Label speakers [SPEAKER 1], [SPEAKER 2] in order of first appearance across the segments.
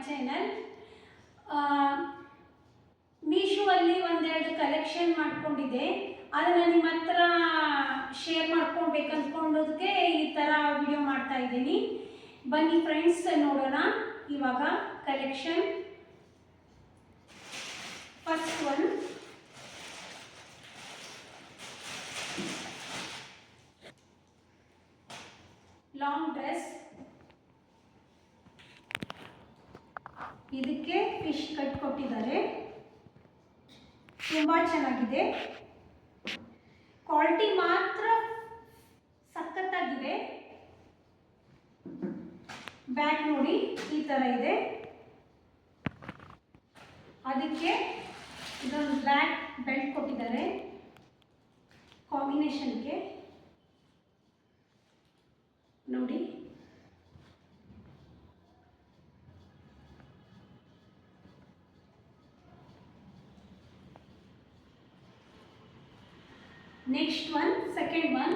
[SPEAKER 1] Channel. Meesho ಅಲ್ಲಿ ಒಂದೆರಡು collection ಮಾಡ್ಕೊಂಡಿದ್ದೆ, ಅದನ್ನು ನಿಮ್ಮ ಹತ್ರ ಶೇರ್ ಮಾಡ್ಕೊಳ್ಬೇಕು ಅಂದ್ಕೊಂಡೋದಕ್ಕೆ ಈ ಥರ ವಿಡಿಯೋ ಮಾಡ್ತಾ ಇದ್ದೀನಿ. ಬನ್ನಿ ಫ್ರೆಂಡ್ಸ್, ನೋಡೋಣ ಇವಾಗ collection. First one, long dress. ಇದಕ್ಕೆ ಫಿಶ್ ಕಟ್ ಕೊಟ್ಟಿದ್ದಾರೆ, ತುಂಬ ಚೆನ್ನಾಗಿದೆ. ಕ್ವಾಲಿಟಿ ಮಾತ್ರ ಸಖತ್ತಾಗಿದೆ. ಬ್ಯಾಕ್ ನೋಡಿ ಈ ಥರ ಇದೆ. ಅದಕ್ಕೆ ಇದೊಂದು ಬ್ಲ್ಯಾಕ್ ಬೆಲ್ಟ್ ಕೊಟ್ಟಿದ್ದಾರೆ ಕಾಂಬಿನೇಷನ್ಗೆ ನೋಡಿ. Next one, second one,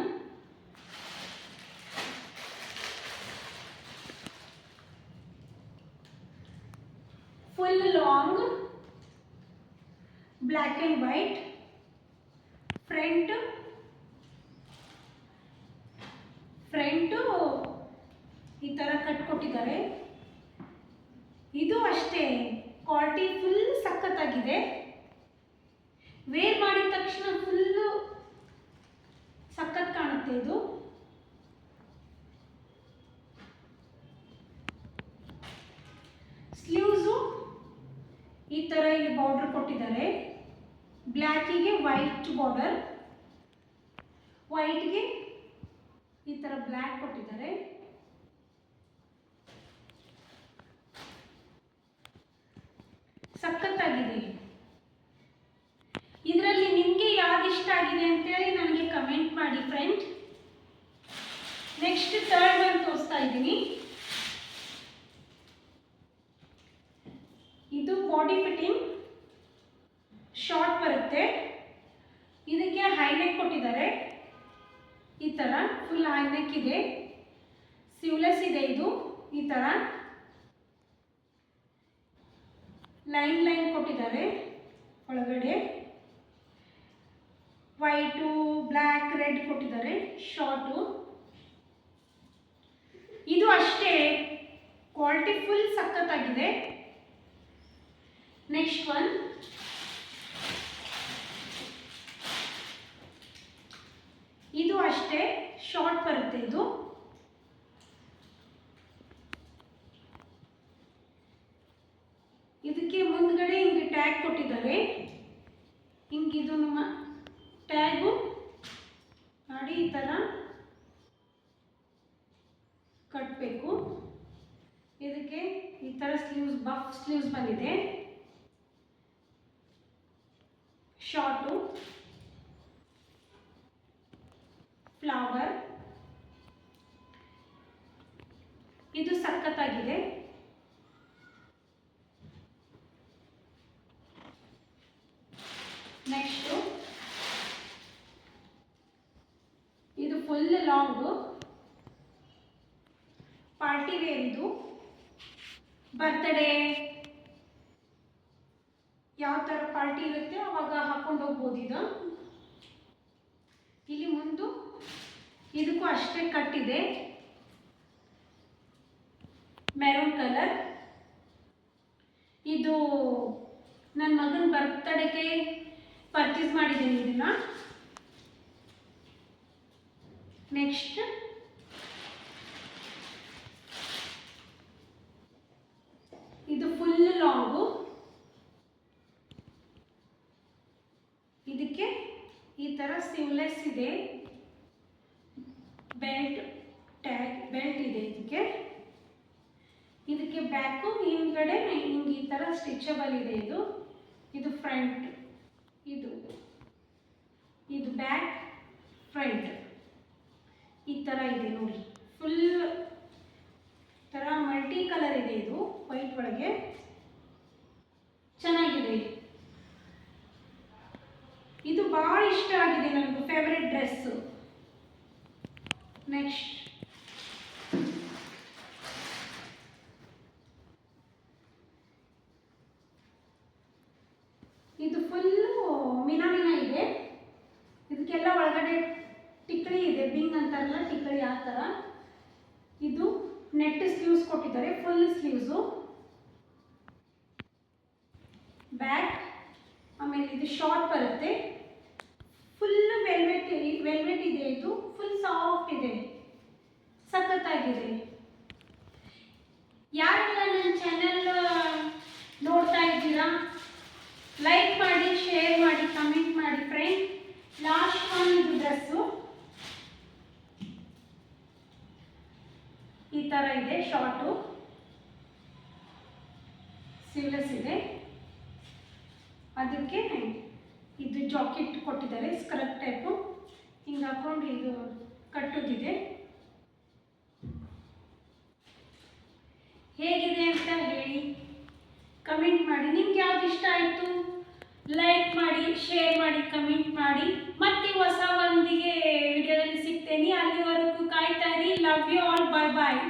[SPEAKER 1] full long black and white. Front ಈ ಥರ ಕಟ್ ಕೊಟ್ಟಿದ್ದಾರೆ. ಇದು ಅಷ್ಟೇ ಕ್ವಾಲಿಟಿ ಫುಲ್ ಸಖತ್ತಾಗಿದೆ. ವೇರ್ ಮಾಡಿದ ತಕ್ಷಣ ಫುಲ್ಲು ಸಖತ್ ಕಾಣುತ್ತೆ ಇದು. ಸ್ಲೀವ್ಸು ಈ ಥರ ಇಲ್ಲಿ ಬಾರ್ಡರ್ ಕೊಟ್ಟಿದ್ದಾರೆ. ಬ್ಲ್ಯಾಕಿಗೆ ವೈಟ್ ಬಾರ್ಡರ್, ವೈಟ್ಗೆ ಈ ಥರ ಬ್ಲ್ಯಾಕ್ ಕೊಟ್ಟಿದ್ದಾರೆ. ಸಖತ್ತಾಗಿದೆ. ಇದರಲ್ಲಿ ನಿಮಗೆ ಯಾವ್ದು ಇಷ್ಟ ಆಗಿದೆ ಅಂತೇಳಿ ನನಗೆ ಕಮೆಂಟ್ ಮಾಡಿ ಫ್ರೆಂಡ್. ನೆಕ್ಸ್ಟ್ ಥರ್ಡ್ ಒನ್ ತೋರಿಸ್ತಾ ಇದ್ದೀನಿ. ಇದು ಬಾಡಿ ಫಿಟ್ಟಿಂಗ್ ಶಾರ್ಟ್ ಬರುತ್ತೆ. ಇದಕ್ಕೆ ಹೈನೆಕ್ ಕೊಟ್ಟಿದ್ದಾರೆ. ಈ ಥರ ಫುಲ್ ಹೈನೆಕ್ ಇದೆ, ಸ್ಲೀವ್ಲೆಸ್ ಇದೆ. ಇದು ಈ ಥರ ಲೈನ್ ಕೊಟ್ಟಿದ್ದಾರೆ. ಒಳಗಡೆ ವೈಟು, ಬ್ಲ್ಯಾಕ್, ರೆಡ್ ಕೊಟ್ಟಿದ್ದಾರೆ. ಶಾರ್ಟು ಇದು ಅಷ್ಟೇ ಕ್ವಾಲಿಟಿ ಫುಲ್ ಸಖತ್ತಾಗಿದೆ. ನೆಕ್ಸ್ಟ್ ಒನ್, ಇದು ಅಷ್ಟೇ ಶಾರ್ಟ್ ಬರುತ್ತೆ. ಇದು ಇದಕ್ಕೆ ಮುಂದ್ಗಡೆ ಹಿಂಗೆ ಟ್ಯಾಗ್ ಕೊಟ್ಟಿದ್ದಾರೆ. ಹಿಂಗಿದು ನಮ್ಮ ಟ್ಯಾಗು ಮಾಡಿ ಈ ಥರ ಕಟ್ಟಬೇಕು. ಇದಕ್ಕೆ ಈ ಥರ ಸ್ಲೀವ್ಸ್, ಬಫ್ ಸ್ಲೀವ್ಸ್ ಬಂದಿದೆ. ಶಾರ್ಟು, ಫ್ಲವರ್, ಇದು ಸಖತ್ತಾಗಿದೆ. ನೆಕ್ಸ್ಟು ಇದು ಫುಲ್ ಲಾಂಗು ಪಾರ್ಟಿ ವೇರ್. ಇದು ಬರ್ತ್ಡೇ ಯಾವ ಥರ ಪಾರ್ಟಿ ಇರುತ್ತೆ ಅವಾಗ ಹಾಕೊಂಡು ಹೋಗ್ಬೋದು. ಇದು ಇಲ್ಲಿ ಮುಂದೆ ಇದಕ್ಕೂ ಅಷ್ಟೇ ಕಟ್ಟಿದೆ, ಮೆರೂನ್ ಕಲರ್. ಇದು ನನ್ನ ಮಗನ ಬರ್ತ್ಡೇಗೆ ಪರ್ಚೇಸ್ ಮಾಡಿದ್ದೀನಿ ಇದನ್ನ. ನೆಕ್ಸ್ಟ್ ಇದು ಫುಲ್ ಲಾಂಗು. ಇದಕ್ಕೆ ಈ ಥರ ಸ್ಲೀವ್ಲೆಸ್ ಇದೆ, ಬೆಲ್ಟ್, ಟ್ಯಾಗ್ ಬೆಲ್ಟ್ ಇದೆ. ಇದಕ್ಕೆ ಬ್ಯಾಕು ಹಿಂದ್ಗಡೆ ಹಿಂಗೆ ಈ ಥರ ಸ್ಟಿಚಬಲ್ ಇದೆ. ಇದು ಫ್ರಂಟ್, ಇದು ಬ್ಯಾಕ್, ಫ್ರಂಟ್ ಈ ಥರ ಇದೆ ನೋಡಿ. ಫುಲ್ ಥರ ಮಲ್ಟಿ ಕಲರ್ ಇದೆ. ಇದು ವೈಟ್ ಒಳಗೆ ಚೆನ್ನಾಗಿದೆ. ಇದು ಭಾಳ ಇಷ್ಟ ಆಗಿದೆ ನನಗೆ, ಫೇವ್ರೆಟ್ ಡ್ರೆಸ್ಸು. ನೆಕ್ಸ್ಟ್ ಮೀನಾ ಇದೆ. ಇದಕ್ಕೆಲ್ಲ ಒಳಗಡೆ ಟಿಕ್ಳಿ ಇದೆ, ಬಿಂಗ್ ಅಂತಾರಲ್ಲ ಟಿಕ್ಳಿ ಆ ಥರ. ಇದು ನೆಟ್ ಸ್ಲೀವ್ಸ್ ಕೊಟ್ಟಿದ್ದಾರೆ, ಫುಲ್ ಸ್ಲೀವ್ಸು. ಬ್ಯಾಕ್, ಆಮೇಲೆ ಇದು ಶಾರ್ಟ್ ಬರುತ್ತೆ. ಫುಲ್ ವೆಲ್ವೆಟ್ ಇದೆ. ಇದು ಫುಲ್ ಸಾಫ್ಟ್ ಇದೆ, ಸಖತ್ತಾಗಿದೆ. ಯಾರೆಲ್ಲ ನನ್ನ ಚಾನೆಲ್ ನೋಡ್ತಾ ಇದ್ದೀರಾ, ಲೈಕ್ ಮಾಡಿ, ಶೇರ್ ಮಾಡಿ, ಕಮೆಂಟ್ ಮಾಡಿ ಫ್ರೆಂಡ್. ಲಾಸ್ಟ್ ಒನ್ ಇದು ಡ್ರೆಸ್ಸು ಈ ಥರ ಇದೆ, ಶಾರ್ಟು ಸ್ಲೀವ್ಲೆಸ್ ಇದೆ. ಅದಕ್ಕೆ ಇದು ಜಾಕೆಟ್ ಕೊಟ್ಟಿದ್ದಾರೆ, ಸ್ಕರ್ಟ್ ಟೈಪು. ಹಿಂಗೆ ಹಾಕೊಂಡು ಇದು ಕಟ್ಟೋದಿದೆ. ಹೇಗಿದೆ ಅಂತ ಹೇಳಿ, ಕಮೆಂಟ್ ಮಾಡಿ. ನಿಮ್ಗೆ ಯಾವ್ದು ಇಷ್ಟ ಆಯಿತು ಲೈಕ್ ಮಾಡಿ, ಶೇರ್ ಮಾಡಿ, ಕಮೆಂಟ್ ಮಾಡಿ. ಮತ್ತೆ ಹೊಸ ಒಂದಿಗೆ ವಿಡಿಯೋದಲ್ಲಿ ಸಿಗ್ತೇನೆ. ಅಲ್ಲಿವರೆಗೂ ಕಾಯ್ತಾ ಇರಿ. Love you all. Bye bye.